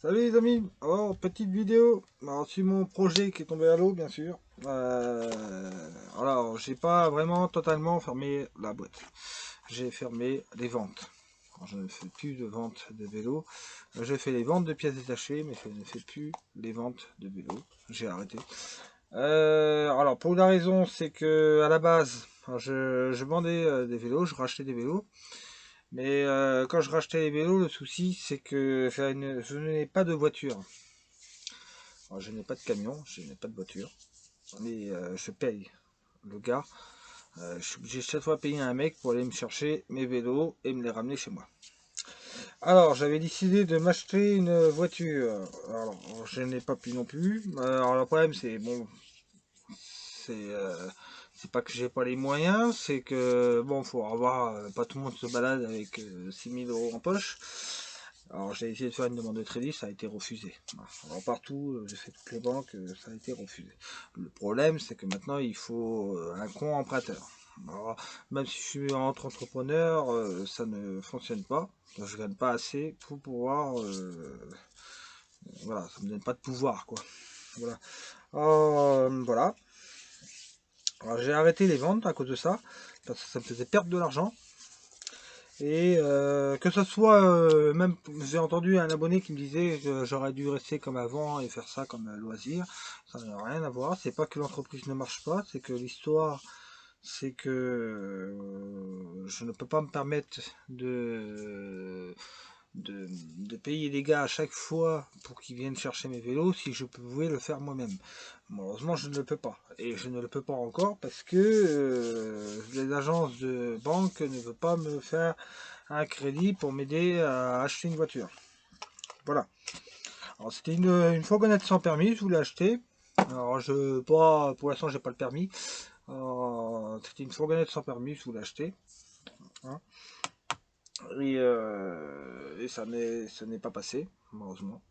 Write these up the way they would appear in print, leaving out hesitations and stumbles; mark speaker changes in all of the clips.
Speaker 1: Salut les amis, alors petite vidéo, alors c'est mon projet qui est tombé à l'eau bien sûr. Alors j'ai pas vraiment totalement fermé la boîte, j'ai fermé les ventes. Alors, je ne fais plus de ventes de vélo, je fais les ventes de pièces détachées mais je ne fais plus les ventes de vélo, j'ai arrêté. Alors pour la raison c'est que à la base je vendais des vélos, je rachetais des vélos. Mais quand je rachetais les vélos, le souci c'est que je n'ai pas de voiture. Alors, je n'ai pas de camion, je n'ai pas de voiture. Mais je paye le gars. Je suis obligé chaque fois de payer un mec pour aller me chercher mes vélos et me les ramener chez moi. Alors j'avais décidé de m'acheter une voiture. Alors je n'ai pas pu non plus. Alors le problème c'est bon, c'est c'est pas que j'ai pas les moyens, c'est que bon faut avoir pas tout le monde se balade avec 6000 euros en poche. Alors j'ai essayé de faire une demande de crédit, ça a été refusé. Alors partout, j'ai fait toutes les banques, ça a été refusé. Le problème c'est que maintenant il faut un compte emprunteur. Alors, même si je suis entrepreneur, ça ne fonctionne pas. Je gagne pas assez pour pouvoir, voilà, ça me donne pas de pouvoir quoi. Voilà. Voilà. Alors j'ai arrêté les ventes à cause de ça, parce que ça me faisait perdre de l'argent. Et que ce soit, même j'ai entendu un abonné qui me disait que j'aurais dû rester comme avant et faire ça comme loisir. Ça n'a rien à voir, c'est pas que l'entreprise ne marche pas, c'est que l'histoire, c'est que je ne peux pas me permettre de payer les gars à chaque fois pour qu'ils viennent chercher mes vélos si je pouvais le faire moi-même. Malheureusement, je ne le peux pas. Et je ne le peux pas encore parce que les agences de banque ne veulent pas me faire un crédit pour m'aider à acheter une voiture. Voilà. Alors c'était une fourgonnette sans permis, je voulais acheter. Alors je pas pour l'instant j'ai pas le permis. C'était une fourgonnette sans permis, je voulais acheter. Hein. Et ça n'est pas passé, malheureusement.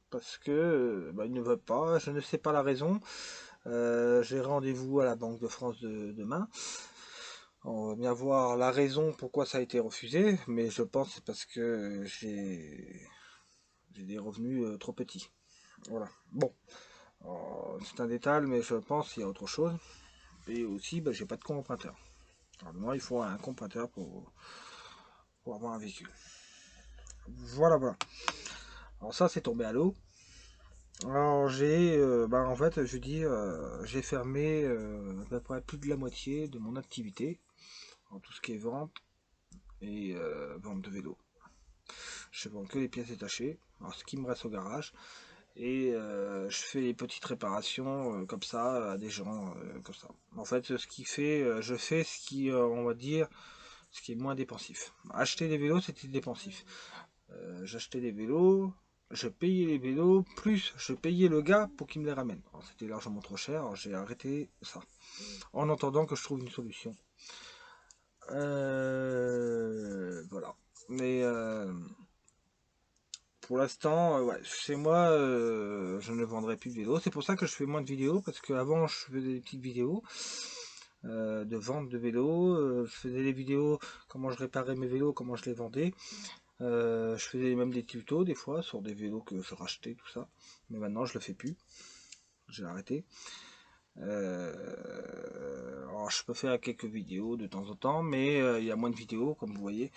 Speaker 1: Parce que bah, il ne veut pas, je ne sais pas la raison. J'ai rendez-vous à la Banque de France demain. On va bien voir la raison pourquoi ça a été refusé, mais je pense que c'est parce que j'ai des revenus trop petits. Voilà. Bon, c'est un détail, mais je pense qu'il y a autre chose. Et aussi, bah, j'ai pas de compte emprunteur. Alors, moi, il faut un compte emprunteur pour avoir un véhicule. Voilà, voilà. Alors ça, c'est tombé à l'eau. Alors bah, en fait, je dis, j'ai fermé à peu près plus de la moitié de mon activité, en tout ce qui est vente et vente de vélo. Je vends que les pièces détachées, alors ce qui me reste au garage, et je fais les petites réparations comme ça à des gens comme ça. En fait, ce qui fait, je fais ce qui, on va dire, ce qui est moins dépensif. Acheter des vélos, c'était dépensif. J'achetais des vélos, je payais les vélos, plus je payais le gars pour qu'il me les ramène. C'était largement trop cher, alors j'ai arrêté ça. En attendant que je trouve une solution. Voilà. Mais pour l'instant, ouais, chez moi, je ne vendrai plus de vélos. C'est pour ça que je fais moins de vidéos, parce qu'avant, je faisais des petites vidéos de vente de vélos. Je faisais des vidéos comment je réparais mes vélos, comment je les vendais. Je faisais même des tutos des fois sur des vélos que je rachetais, tout ça. Mais maintenant, je le fais plus. J'ai arrêté. Alors, je peux faire quelques vidéos de temps en temps, mais il y a moins de vidéos, comme vous voyez.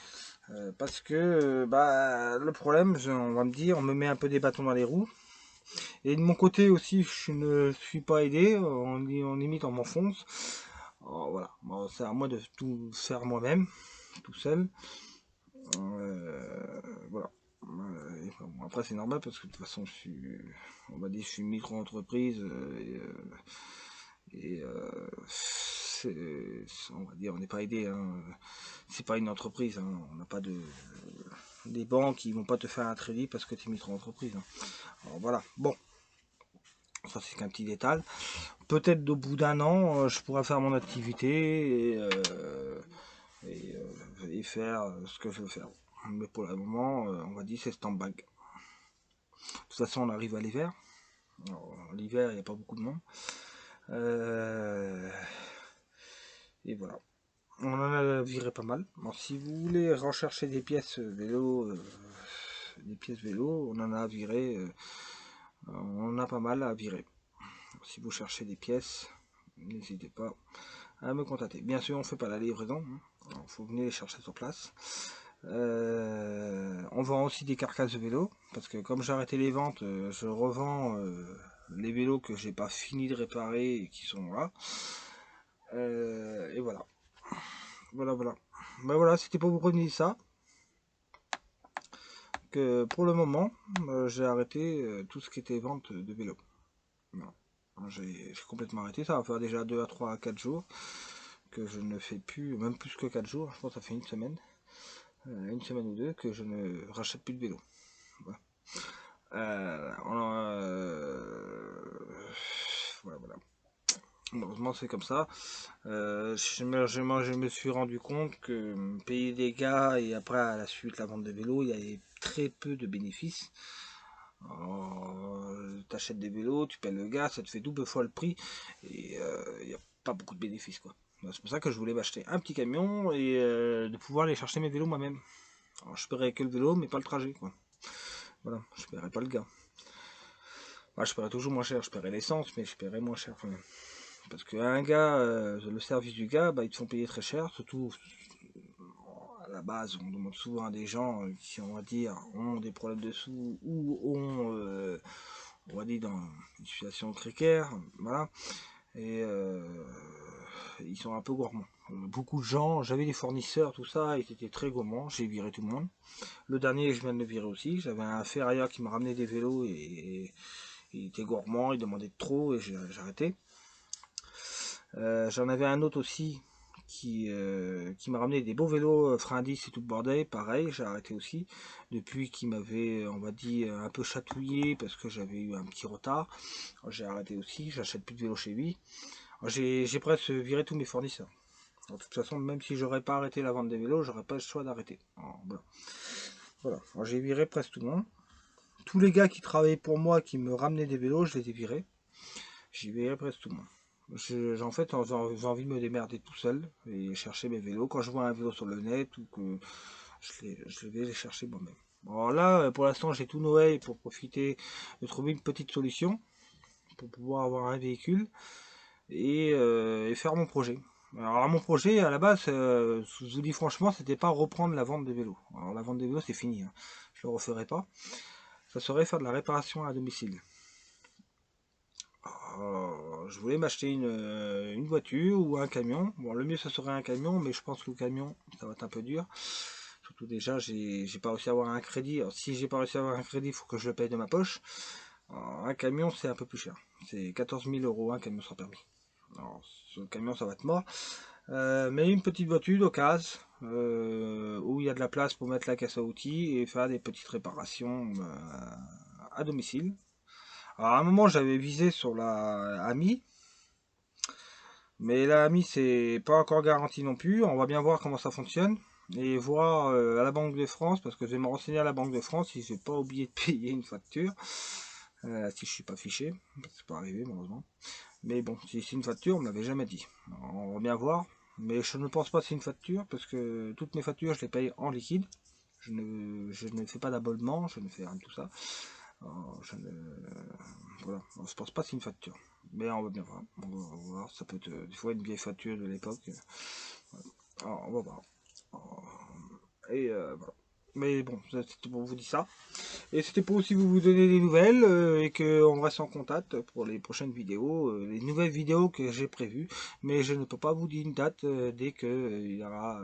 Speaker 1: Parce que bah, le problème, on va me dire, on me met un peu des bâtons dans les roues. Et de mon côté aussi, je ne suis pas aidé. On limite, on m'enfonce. Alors, voilà. Bon, c'est à moi de tout faire moi-même, tout seul. Voilà. Bon, après c'est normal parce que de toute façon on va dire je suis micro-entreprise et on va dire on n'est pas aidé, hein. C'est pas une entreprise, hein. On n'a pas de des banques qui vont pas te faire un crédit parce que tu es micro-entreprise, hein. Alors voilà, bon, ça c'est qu'un petit détail. Peut-être au bout d'un an je pourrais faire mon activité et faire ce que je veux faire. Mais pour le moment, on va dire c'est stand-by. De toute façon, on arrive à l'hiver. L'hiver, il n'y a pas beaucoup de monde. Euh, et voilà. On en a viré pas mal. Bon, si vous voulez rechercher des pièces vélo des pièces vélo, on en a à virer, on en a pas mal à virer. Si vous cherchez des pièces, n'hésitez pas à me contacter. Bien sûr, on ne fait pas la livraison, il faut venir les chercher sur place. On vend aussi des carcasses de vélo, parce que comme j'ai arrêté les ventes, je revends les vélos que j'ai pas fini de réparer et qui sont là. Et voilà. Voilà. Ben voilà, c'était pour vous prévenir ça. Que pour le moment, j'ai arrêté tout ce qui était vente de vélo. Voilà. J'ai complètement arrêté, ça va faire déjà 2 à 3 à 4 jours que je ne fais plus, même plus que 4 jours, je pense que ça fait une semaine ou deux que je ne rachète plus de vélo. Voilà. Voilà. Malheureusement c'est comme ça. Je me suis rendu compte que payer des gars et après à la suite la vente de vélos, il y avait très peu de bénéfices. T'achètes des vélos, tu payes le gars, ça te fait double fois le prix et il n'y a pas beaucoup de bénéfices quoi. C'est pour ça que je voulais m'acheter un petit camion et de pouvoir aller chercher mes vélos moi-même. Alors je paierais que le vélo mais pas le trajet quoi. Voilà, je paierais pas le gars. Bah, je paierais toujours moins cher, je paierais l'essence mais je paierais moins cher quand même. Parce qu'un gars, le service du gars, bah, ils te font payer très cher, surtout à la base, on demande souvent à des gens qui, on va dire, ont des problèmes de sous ou ont, on va dire, dans une situation précaire, voilà, et ils sont un peu gourmands. Beaucoup de gens, j'avais des fournisseurs, tout ça, ils étaient très gourmands, j'ai viré tout le monde. Le dernier, je viens de le virer aussi, j'avais un ferrailleur qui m'a ramené des vélos et il était gourmand, il demandait trop et j'ai arrêté. J'en avais un autre aussi qui m'a ramené des beaux vélos frein 10 et tout le bordel, pareil, j'ai arrêté aussi. Depuis qu'il m'avait, on va dire, un peu chatouillé parce que j'avais eu un petit retard, j'ai arrêté aussi, j'achète plus de vélos chez lui. J'ai presque viré tous mes fournisseurs. De toute façon, même si j'aurais pas arrêté la vente des vélos, j'aurais pas le choix d'arrêter. Voilà. J'ai viré presque tout le monde. Tous les gars qui travaillaient pour moi, qui me ramenaient des vélos, je les ai virés. J'ai viré presque tout le monde. En fait, j'ai envie de me démerder tout seul et chercher mes vélos. Quand je vois un vélo sur le net ou que je vais les chercher moi-même. Bon, là, pour l'instant, j'ai tout Noël pour profiter de trouver une petite solution pour pouvoir avoir un véhicule et faire mon projet. Alors, mon projet, à la base, je vous dis franchement, c'était pas reprendre la vente des vélos. Alors, la vente des vélos, c'est fini. Hein. Je le referai pas. Ça serait faire de la réparation à domicile. Je voulais m'acheter une voiture ou un camion. Bon, le mieux ce serait un camion, mais je pense que le camion, ça va être un peu dur. Surtout déjà, j'ai pas réussi à avoir un crédit. Alors, si j'ai pas réussi à avoir un crédit, il faut que je le paye de ma poche. Alors, un camion, c'est un peu plus cher. C'est 14 000 € un camion sans permis. Alors, ce camion, ça va être mort. Mais une petite voiture d'occasion, où il y a de la place pour mettre la caisse à outils et faire des petites réparations à domicile. Alors, à un moment, j'avais visé sur la Ami, mais la Ami, c'est pas encore garanti non plus. On va bien voir comment ça fonctionne et voir à la Banque de France, parce que je vais me renseigner à la Banque de France si j'ai pas oublié de payer une facture, si je suis pas fiché, c'est pas arrivé malheureusement. Mais bon, si c'est une facture, on me l'avait jamais dit. Alors, on va bien voir, mais je ne pense pas que c'est une facture parce que toutes mes factures, je les paye en liquide. Je ne fais pas d'abonnement, je ne fais rien de tout ça. Alors, voilà, je pense pas que c'est une facture. Mais on va bien voir. On va voir. Ça peut être des fois une vieille facture de l'époque. Alors, on va voir. Et voilà. Mais bon, c'était pour vous dire ça. Et c'était pour aussi vous donner des nouvelles et qu'on reste en contact pour les prochaines vidéos, les nouvelles vidéos que j'ai prévues. Mais je ne peux pas vous dire une date dès qu'il y aura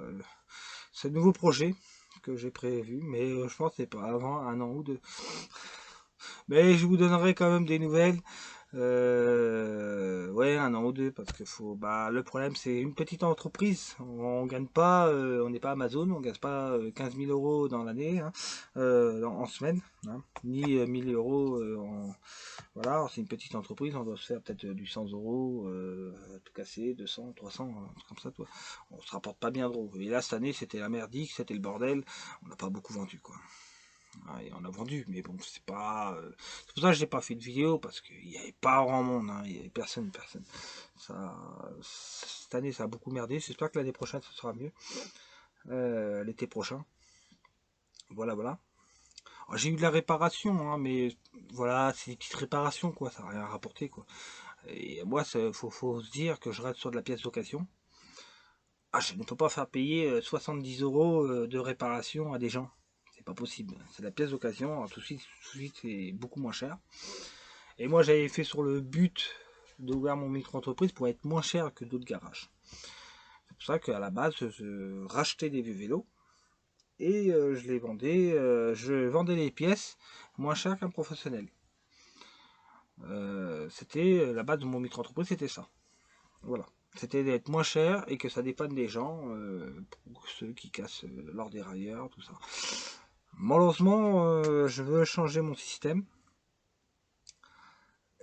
Speaker 1: ce nouveau projet que j'ai prévu. Mais je pense que c'est pas avant un an ou deux. Mais je vous donnerai quand même des nouvelles. Ouais, un an ou deux, parce que le problème c'est une petite entreprise. On gagne pas, on n'est pas Amazon, on gagne pas 15 000 € dans l'année, hein, en semaine, hein, ni 1000 € voilà, c'est une petite entreprise, on doit se faire peut-être du 100 €, tout casser, 200, 300, un truc comme ça, toi. On se rapporte pas bien gros. Et là, cette année, c'était la merdique, c'était le bordel, on n'a pas beaucoup vendu, quoi. Ouais, on a vendu, mais bon, c'est pas. C'est pour ça que j'ai pas fait de vidéo parce qu'il n'y avait pas grand monde, hein, il n'y avait personne. Ça, cette année, ça a beaucoup merdé. J'espère que l'année prochaine, ça sera mieux. L'été prochain. Voilà. J'ai eu de la réparation, hein, mais voilà, c'est des petites réparations, quoi, ça n'a rien rapporté, quoi. Et moi, faut se dire que je reste sur de la pièce d'occasion. Ah, je ne peux pas faire payer 70 € de réparation à des gens. C'est pas possible. C'est de la pièce d'occasion, tout de suite, c'est beaucoup moins cher. Et moi, j'avais fait sur le but d'ouvrir mon micro-entreprise pour être moins cher que d'autres garages. C'est pour ça qu'à la base, je rachetais des vieux vélos et je vendais les pièces moins cher qu'un professionnel. C'était la base de mon micro-entreprise, c'était ça. Voilà. C'était d'être moins cher et que ça dépanne des gens, pour ceux qui cassent leurs dérailleurs, tout ça. Malheureusement, je veux changer mon système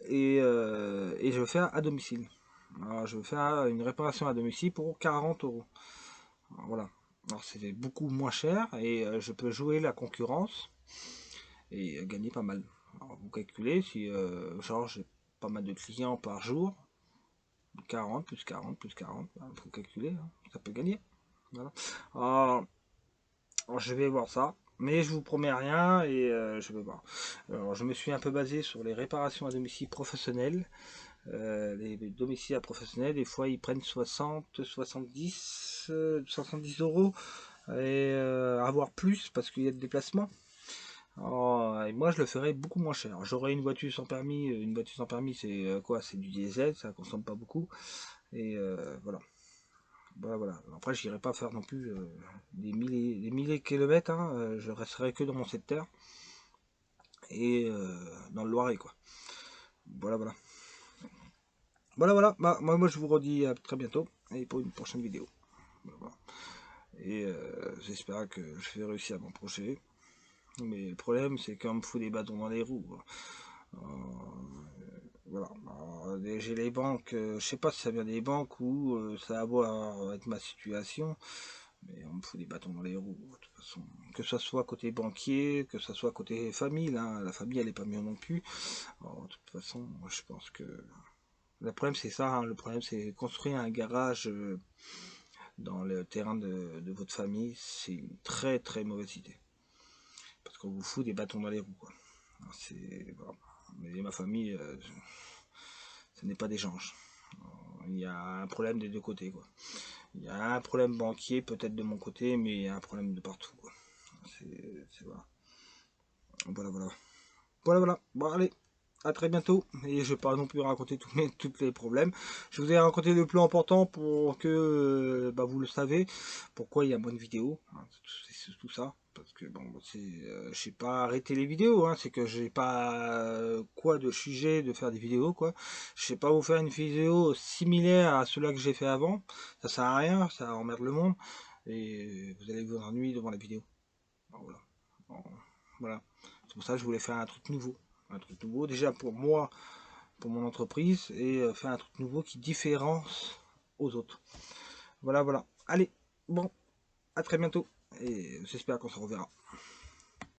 Speaker 1: et je veux faire à domicile. Alors, je veux faire une réparation à domicile pour 40 €. Alors, voilà. Alors c'est beaucoup moins cher et je peux jouer la concurrence et gagner pas mal. Alors, vous calculez si genre j'ai pas mal de clients par jour, 40 plus 40 plus 40, il faut calculer, hein, ça peut gagner. Voilà. Alors, je vais voir ça, mais je vous promets rien et je vais voir. Alors, je me suis un peu basé sur les réparations à domicile professionnelles. Les domiciles à professionnels, des fois ils prennent 60, 70, 70 € et avoir plus parce qu'il y a de déplacements. Alors, et moi je le ferais beaucoup moins cher. J'aurais une voiture sans permis. Une voiture sans permis c'est quoi? C'est du diesel, ça consomme pas beaucoup. Et voilà. Voilà. Après j'irai pas faire non plus des milliers de kilomètres, hein. Je resterai que dans mon secteur et dans le Loiret quoi. Voilà. Voilà. Moi je vous redis à très bientôt et pour une prochaine vidéo. Voilà. Et j'espère que je vais réussir à m'approcher. Mais le problème, c'est qu'on me fout des bâtons dans les roues. Voilà. J'ai les banques, je sais pas si ça vient des banques ou ça a à voir avec ma situation, mais on me fout des bâtons dans les roues. De toute façon, que ce soit côté banquier, que ce soit côté famille, là, la famille elle est pas mieux non plus. Alors, de toute façon, je pense que le problème c'est ça. Hein. Le problème c'est construire un garage dans le terrain de votre famille, c'est une très mauvaise idée. Parce qu'on vous fout des bâtons dans les roues, quoi. Voilà. Mais ma famille, ce n'est pas d'échange. Il y a un problème des deux côtés, quoi. Il y a un problème banquier, peut-être de mon côté, mais il y a un problème de partout, quoi. Voilà. Voilà. Bon, allez, à très bientôt. Et je ne vais pas non plus raconter tous les problèmes. Je vous ai raconté le plus important pour que vous le savez. Pourquoi il y a moins de vidéos. Hein, c'est tout ça. Parce que bon, je sais pas arrêter les vidéos. Hein, c'est que j'ai pas quoi de sujet de faire des vidéos, quoi. Je sais pas vous faire une vidéo similaire à cela que j'ai fait avant. Ça sert à rien. Ça emmerde le monde. Et vous allez vous ennuyer devant la vidéo. Voilà. Voilà. C'est pour ça que je voulais faire un truc nouveau. Un truc nouveau déjà pour moi, pour mon entreprise, et faire un truc nouveau qui différence aux autres. Voilà. Allez, bon, à très bientôt, et j'espère qu'on se reverra.